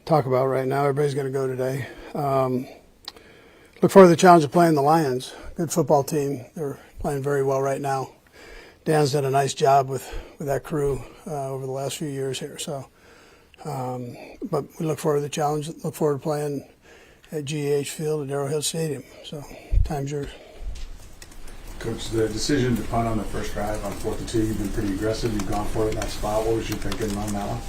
talk about right now. Everybody's going to go today. Look forward to the challenge of playing the Lions. Good football team. They're playing very well right now. Dan's done a nice job with that crew over the last few years here. So, but we look forward to the challenge. Look forward to playing at GEH Field at Arrowhead Stadium. So, time's yours. Coach, the decision to punt on the first drive on 4th and 2, you've been pretty aggressive. You've gone for it in that spot. What was your thinking on that one?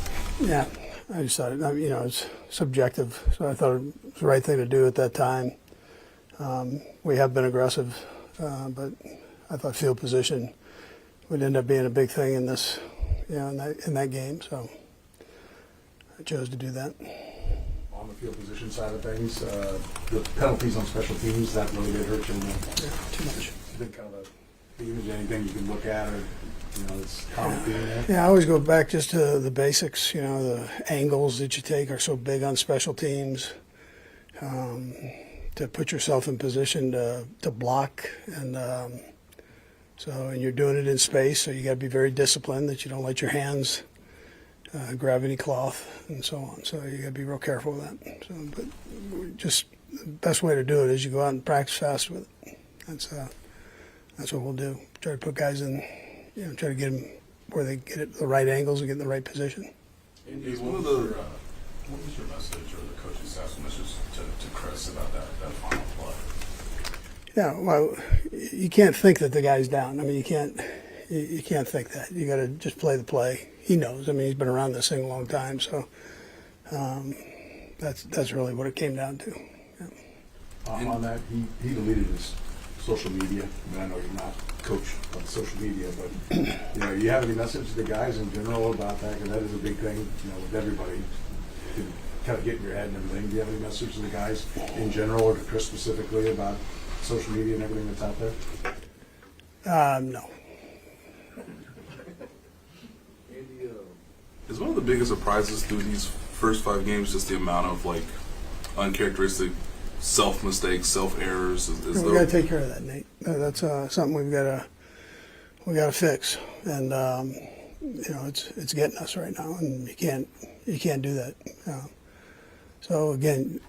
Yeah, I just thought, it's subjective. So I thought it was the right thing to do at that time. We have been aggressive, but I thought field position would end up being a big thing in this, in that game. So I chose to do that. On the field position side of things, the penalties on special teams, that really did hurt you. Yeah, too much. Is it kind of a theme? Is there anything you can look at, or it's common theme there? Yeah, I always go back just to the basics. the angles that you take are so big on special teams. To put yourself in position to block, and and you're doing it in space, so you got to be very disciplined that you don't let your hands grab any cloth and so on. So you got to be real careful with that. So, but just the best way to do it is you go out and practice fast with it. That's what we'll do. Try to put guys in, try to get them where they get it the right angles and get in the right position. What was your message, or the coaching staff's message to Chris about that final play? Yeah, well, you can't think that the guy's down. I mean, you can't think that. You got to just play the play. He knows. I mean, he's been around this thing a long time, so that's really what it came down to. Yeah. On that, he deleted his social media. I mean, I know you're not coach on social media, but you have any message to the guys in general about that? Because that is a big thing, with everybody. To kind of get in your head and everything. Do you have any message to the guys in general, or to Chris specifically, about social media and everything that's out there? No. Is one of the biggest surprises through these first 5 games just the amount of uncharacteristic self-mistakes, self-errors? We got to take care of that, Nate. That's something we got to fix, and it's getting us right now, and you can't do that. So again,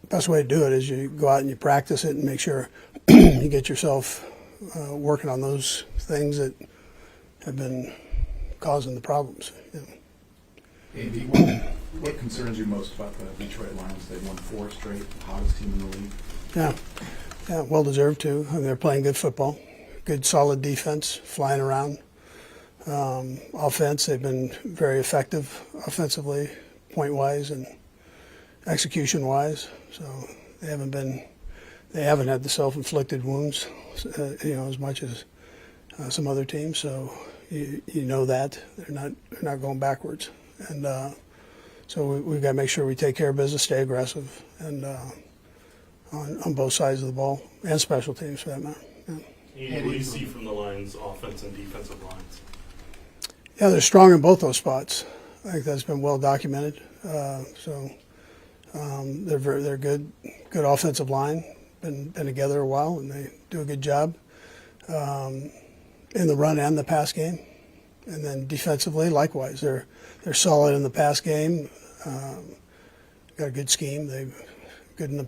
the best way to do it is you go out and you practice it and make sure you get yourself working on those things that have been causing the problems. Andy, what concerns you most about the Detroit Lions? They won 4 straight, the hottest team in the league. Yeah, well deserved too. I mean, they're playing good football, good solid defense, flying around. Offense, they've been very effective offensively, point-wise and execution-wise. So they haven't had the self-inflicted wounds, as much as some other teams. So you know that they're not going backwards, and so we've got to make sure we take care of business, stay aggressive, and on both sides of the ball and special teams for that matter. Yeah. What do you see from the Lions' offense and defensive lines? Yeah, they're strong in both those spots. I think that's been well documented. They're good offensive line. Been together a while, and they do a good job in the run and the pass game. And then defensively, likewise, they're solid in the pass game. Got a good scheme. They're good in the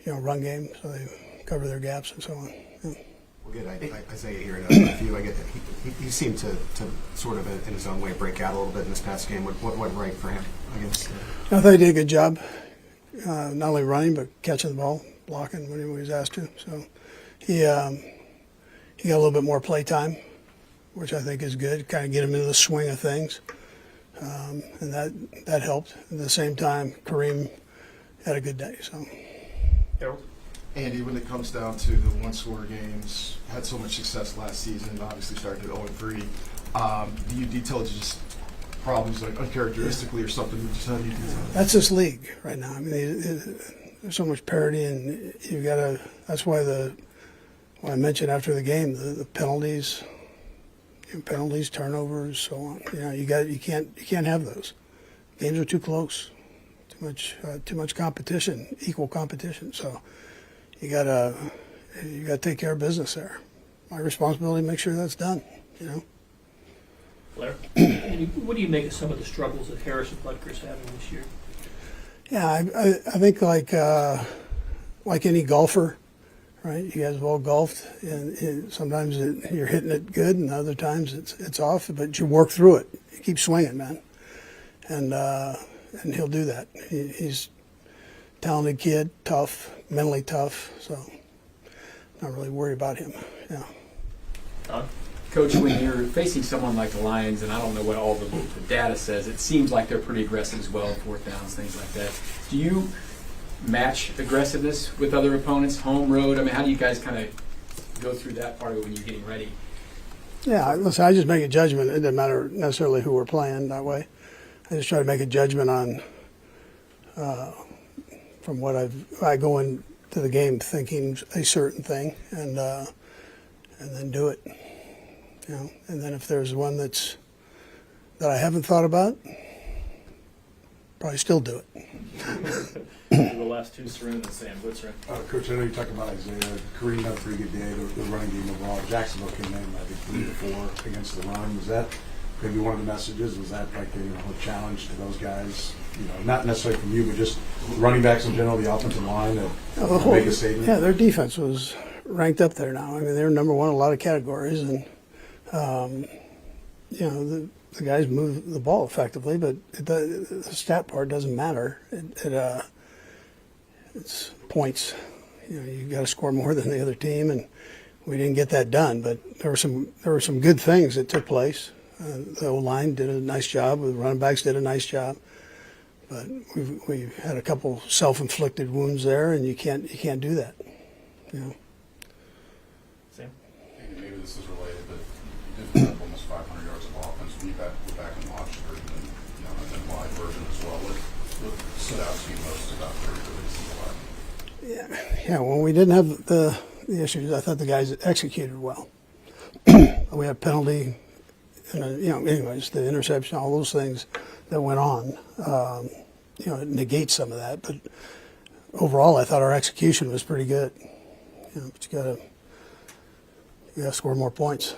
run game, so they cover their gaps and so on. Yeah. Well, good. I say it here in a few. I get he seemed to sort of in his own way break out a little bit in this past game. What went right for him? I guess. I thought he did a good job, not only running but catching the ball, blocking when he was asked to. So he got a little bit more play time, which I think is good. Kind of get him into the swing of things, and that helped. At the same time, Kareem had a good day. So. Harold? Andy, when it comes down to the one-score games, had so much success last season, obviously started at 0-3. Do you detail just problems uncharacteristically or something? How do you detail that? That's this league right now. I mean, there's so much parity, and you got to. That's why I mentioned after the game the penalties, turnovers, so on. You can't have those. Games are too close. Too much competition, equal competition. So you gotta take care of business there. My responsibility to make sure that's done. Blair? What do you make of some of the struggles that Harrison Butker's having this year? Yeah, I think like any golfer, right? You guys have all golfed, and sometimes you're hitting it good, and other times it's off. But you work through it. You keep swinging, man, and he'll do that. He's a talented kid, tough, mentally tough. So not really worried about him. Yeah. Coach, when you're facing someone like the Lions, and I don't know what all the data says, it seems like they're pretty aggressive as well, fourth downs, things like that. Do you match aggressiveness with other opponents, home, road? I mean, how do you guys kind of go through that part of it when you're getting ready? Yeah, listen, I just make a judgment. It doesn't matter necessarily who we're playing that way. I just try to make a judgment on from what I go into the game thinking a certain thing, and then do it. You know, and then if there's one that I haven't thought about, probably still do it. The last two, Sarin and Sam. What's right? Coach, I know you talked about Isaiah. Kareem had a pretty good day. The running game overall. Jacksonville came in, I think, 3-4 against the run. Was that maybe one of the messages? Was that like a challenge to those guys? You know, not necessarily from you, but just running backs in general, the offensive line, to make a statement? Yeah, their defense was ranked up there now. I mean, they're number one in a lot of categories, and the guys move the ball effectively, but the stat part doesn't matter. It's points. You know, you got to score more than the other team, and we didn't get that done. But there were some good things that took place. The O-line did a nice job. The running backs did a nice job. But we've had a couple self-inflicted wounds there, and you can't do that. You know. Sam? Maybe this is related, but you did have almost 500 yards of offense. We're back and watched it, and then wide version as well. What stood out to you most about the Yeah, when we didn't have the issues, I thought the guys executed well. We had penalty, and anyways, the interception, all those things that went on. It negates some of that, but overall, I thought our execution was pretty good. But you got to score more points.